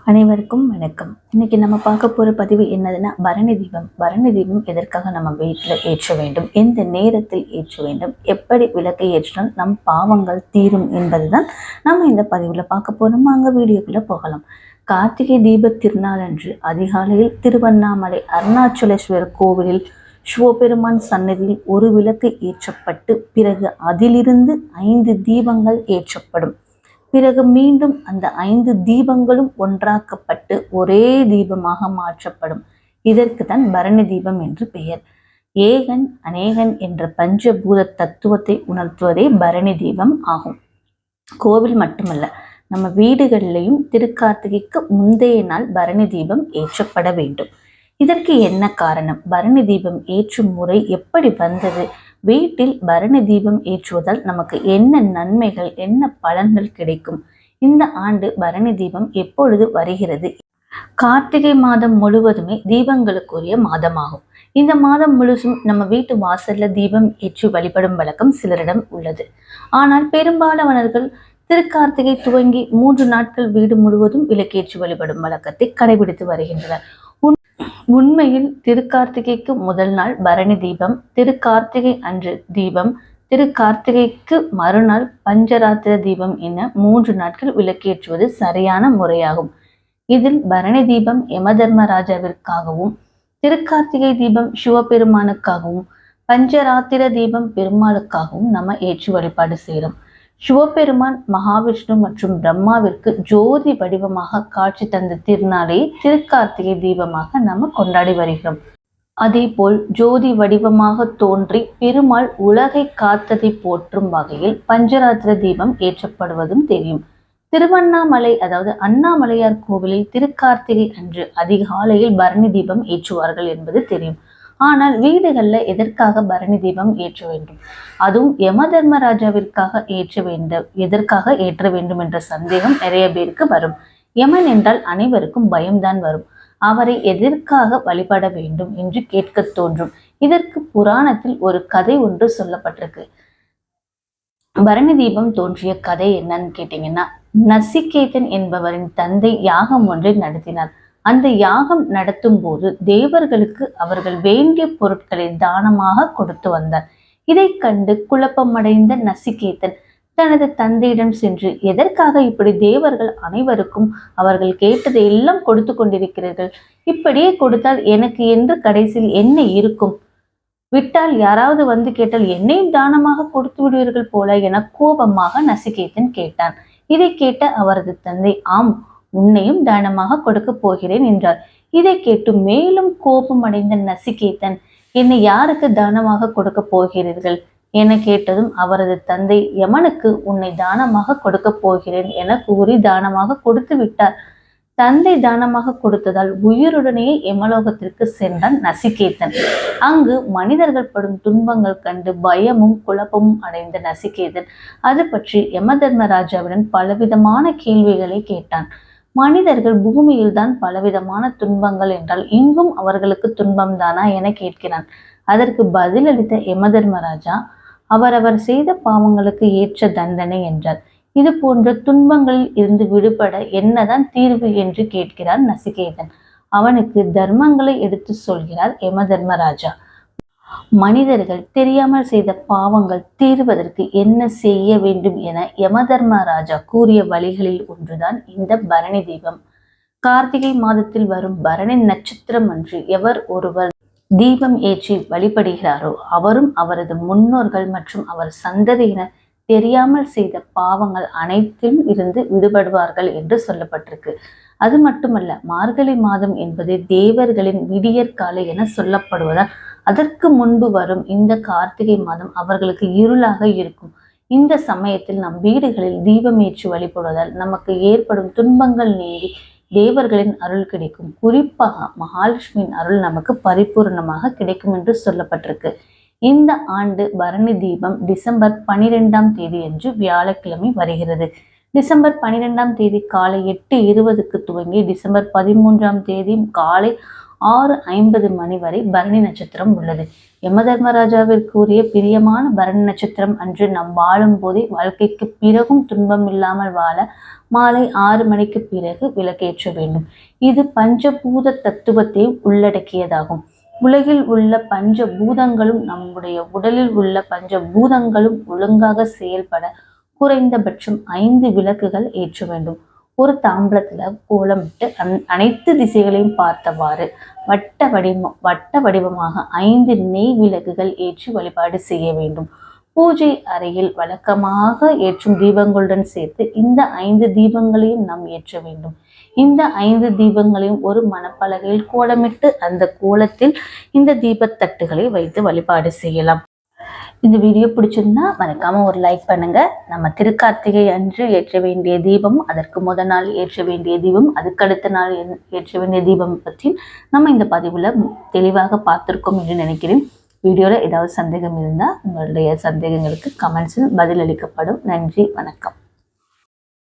அனைவருக்கும் வணக்கம். இன்னைக்கு நம்ம பார்க்க போற பதிவு என்னதுன்னா பரணி தீபம். பரணி தீபம் எதற்காக நம்ம வீட்டில் ஏற்ற வேண்டும், எந்த நேரத்தில் ஏற்ற வேண்டும், எப்படி விளக்கை ஏற்றினால் நம் பாவங்கள் தீரும் என்பதுதான் நம்ம இந்த பதிவில் பார்க்க போறோம். அங்கே வீடியோக்குள்ள போகலாம். கார்த்திகை தீப திருநாள் அன்று அதிகாலையில் திருவண்ணாமலை அருணாச்சலேஸ்வரர் கோவிலில் சிவபெருமான் சன்னதியில் ஒரு விளக்கு ஏற்றப்பட்டு பிறகு அதிலிருந்து 5 தீபங்கள் ஏற்றப்படும். பிறகு மீண்டும் அந்த 5 தீபங்களும் ஒன்றாக்கப்பட்டு ஒரே தீபமாக மாற்றப்படும். இதற்கு தான் பரணி தீபம் என்று பெயர். ஏகன் அநேகன் என்ற பஞ்சபூத தத்துவத்தை உணர்த்துவதே பரணி தீபம் ஆகும். கோவில் மட்டுமல்ல, நம்ம வீடுகளிலையும் திருக்கார்த்திகைக்கு முந்தைய நாள் பரணி தீபம் ஏற்றப்பட வேண்டும். இதற்கு என்ன காரணம்? பரணி தீபம் ஏற்றும் முறை எப்படி வந்தது? வீட்டில் பரணி தீபம் ஏற்றுவதால் நமக்கு என்ன நன்மைகள், என்ன பலன்கள் கிடைக்கும்? இந்த ஆண்டு பரணி தீபம் எப்பொழுது வருகிறது? கார்த்திகை மாதம் முழுவதுமே தீபங்களுக்குரிய மாதமாகும். இந்த மாதம் முழுசும் நம்ம வீட்டு வாசல்ல தீபம் ஏற்றி வழிபடும் வழக்கம் சிலரிடம் உள்ளது. ஆனால் பெரும்பாலானவர்கள் திருக்கார்த்திகை துவங்கி 3 நாட்கள் வீடு முழுவதும் விளக்கேற்றி வழிபடும் வழக்கத்தை கடைபிடித்து வருகின்றனர். உண்மையில் திருக்கார்த்திகைக்கு முதல் நாள் பரணி தீபம், திருக்கார்த்திகை அன்று தீபம், திருக்கார்த்திகைக்கு மறுநாள் பஞ்சராத்திர தீபம் என 3 நாட்கள் விளக்கேற்றுவது சரியான முறையாகும். இதில் பரணி தீபம் யமதர்மராஜாவிற்காகவும், திருக்கார்த்திகை தீபம் சிவபெருமானுக்காகவும், பஞ்சராத்திர தீபம் பெருமாளுக்காகவும் நம்ம ஏற்றி வழிபாடு செய்கிறோம். சிவபெருமான் மகாவிஷ்ணு மற்றும் பிரம்மாவிற்கு ஜோதி வடிவமாக காட்சி தந்த திருநாளை திருக்கார்த்திகை தீபமாக நம்ம கொண்டாடி வருகிறோம். அதே போல் ஜோதி வடிவமாக தோன்றி பெருமாள் உலகை காத்ததை போற்றும் வகையில் பஞ்சராத்திர தீபம் ஏற்றப்படுவதும் தெரியும். திருவண்ணாமலை அதாவது அண்ணாமலையார் கோவிலில் திருக்கார்த்திகை அன்று அதிகாலையில் பரணி தீபம் ஏற்றுவார்கள் என்பது தெரியும். ஆனால் வீடுகளில் எதற்காக பரணி தீபம் ஏற்ற வேண்டும், அதுவும் யம தர்மராஜாவிற்காக எதற்காக ஏற்ற வேண்டும் என்ற சந்தேகம் நிறைய பேருக்கு வரும். யமன் என்றால் அனைவருக்கும் பயம்தான் வரும். அவரை எதற்காக வழிபட வேண்டும் என்று கேட்க தோன்றும். இதற்கு புராணத்தில் ஒரு கதை ஒன்று சொல்லப்பட்டிருக்கு. பரணி தீபம் தோன்றிய கதை என்னன்னு கேட்டீங்கன்னா, நசிகேதன் என்பவரின் தந்தை யாகம் ஒன்றை நடத்தினார். அந்த யாகம் நடத்தும் போது தேவர்களுக்கு அவர்கள் வேண்டிய பொருட்களை தானமாக கொடுத்து வந்தார். இதை கண்டு குழப்பமடைந்த நசிகேதன் தனது தந்தையிடம் சென்று, எதற்காக இப்படி தேவர்கள் அனைவருக்கும் அவர்கள் கேட்டதை எல்லாம் கொடுத்து கொண்டிருக்கிறீர்கள்? இப்படியே கொடுத்தால் எனக்கு என்று கடைசியில் என்ன இருக்கும்? விட்டால் யாராவது வந்து கேட்டால் என்னையும் தானமாக கொடுத்து விடுவீர்கள் போல என கோபமாக நசிகேதன் கேட்டான். இதை கேட்ட அவரது தந்தை, ஆம், உன்னையும் தானமாக கொடுக்க போகிறேன் என்றார். இதை கேட்டு மேலும் கோபம் அடைந்த நசிகேதன், என்னை யாருக்கு தானமாக கொடுக்க போகிறீர்கள் என கேட்டதும் அவரது தந்தை யமனுக்கு உன்னை தானமாக கொடுக்க போகிறேன் என கூறி தானமாக கொடுத்து விட்டார். தந்தை தானமாக கொடுத்ததால் உயிருடனேயே யமலோகத்திற்கு சென்றான் நசிகேதன். அங்கு மனிதர்கள் படும் துன்பங்கள் கண்டு பயமும் குழப்பமும் அடைந்த நசிகேதன் அது பற்றி யமதர்மராஜாவிடம் பலவிதமான கேள்விகளை கேட்டான். மனிதர்கள் பூமியில் தான் பலவிதமான துன்பங்கள் என்றால் இங்கும் அவர்களுக்கு துன்பம் தானா என கேட்கிறான். அதற்கு பதிலளித்த யமதர்மராஜா, அவரவர் செய்த பாவங்களுக்கு ஏற்ற தண்டனை என்றார். இது போன்ற துன்பங்களில் இருந்து விடுபட என்னதான் தீர்வு என்று கேட்கிறார் நசிகேதன். அவனுக்கு தர்மங்களை எடுத்து சொல்கிறார் யமதர்மராஜா. மனிதர்கள் தெரியாமல் செய்த பாவங்கள் தீர்வதற்கு என்ன செய்ய வேண்டும் என யமதர்மராஜா கூறிய வழிகளில் ஒன்றுதான் இந்த பரணி தீபம். கார்த்திகை மாதத்தில் வரும் பரணி நட்சத்திரம் அன்று எவர் ஒருவர் தீபம் ஏற்றி வழிபடுகிறாரோ அவரும் அவரது முன்னோர்கள் மற்றும் அவர் சந்ததியினர் தெரியாமல் செய்த பாவங்கள் அனைத்திலும் இருந்து விடுபடுவார்கள் என்று சொல்லப்பட்டிருக்கு. அது மட்டுமல்ல, மார்கழி மாதம் என்பது தேவர்களின் விடியற்காலை என சொல்லப்படுவதால் அதற்கு முன்பு வரும் இந்த கார்த்திகை மாதம் அவர்களுக்கு இருளாக இருக்கும். இந்த சமயத்தில் நம் வீடுகளில் தீபம் ஏற்றி வழிபடுவதால் நமக்கு ஏற்படும் துன்பங்கள் நீங்கி தேவர்களின் அருள் கிடைக்கும். குறிப்பாக மகாலட்சுமியின் அருள் நமக்கு பரிபூர்ணமாக கிடைக்கும் என்று சொல்லப்பட்டிருக்கு. இந்த ஆண்டு பரணி தீபம் டிசம்பர் 12ஆம் தேதி அன்று வியாழக்கிழமை வருகிறது. டிசம்பர் 12ஆம் தேதி காலை 8:20க்கு துவங்கி டிசம்பர் 13ஆம் தேதி காலை 6:50 மணி வரை பரணி நட்சத்திரம் உள்ளது. யமதர்மராஜாவிற்கு உரிய பிரியமான பரணி நட்சத்திரம் அன்று நாம் வாழும் போதே வாழ்க்கைக்கு பிறகும் துன்பம் இல்லாமல் வாழ மாலை 6 மணிக்கு பிறகு விளக்கேற்ற வேண்டும். இது பஞ்சபூத தத்துவத்தை உள்ளடக்கியதாகும். உலகில் உள்ள பஞ்ச பூதங்களும் நம்முடைய உடலில் உள்ள பஞ்ச பூதங்களும் ஒழுங்காக செயல்பட குறைந்தபட்சம் 5 விளக்குகள் ஏற்ற வேண்டும். ஒரு தாம்பலத்துல கோலமிட்டு அனைத்து திசைகளையும் பார்த்தவாறு வட்ட வடிவமாக 5 நெய் விளக்குகள் ஏற்றி வழிபாடு செய்ய வேண்டும். பூஜை அறையில் வழக்கமாக ஏற்றும் தீபங்களுடன் சேர்த்து இந்த 5 தீபங்களையும் நாம் ஏற்ற வேண்டும். இந்த 5 தீபங்களையும் ஒரு மணப்பலகையில் கோலமிட்டு அந்த கோலத்தில் இந்த தீபத்தட்டுகளை வைத்து வழிபாடு செய்யலாம். இந்த வீடியோ பிடிச்சிருந்தா மறக்காம ஒரு லைக் பண்ணுங்க. நம்ம திருக்கார்த்திகை அன்று ஏற்ற வேண்டிய தீபம், அதற்கு முதல் நாள் ஏற்ற வேண்டிய தீபம், அதுக்கடுத்த நாள் ஏற்ற வேண்டிய தீபம் பற்றி நம்ம இந்த பதிவுல தெளிவாக பார்த்திருக்கோம் என்று நினைக்கிறேன். வீடியோல ஏதாவது சந்தேகம் இருந்தால் உங்களுடைய சந்தேகங்களுக்கு கமெண்ட்ஸில் பதிலளிக்கப்படும். நன்றி, வணக்கம்.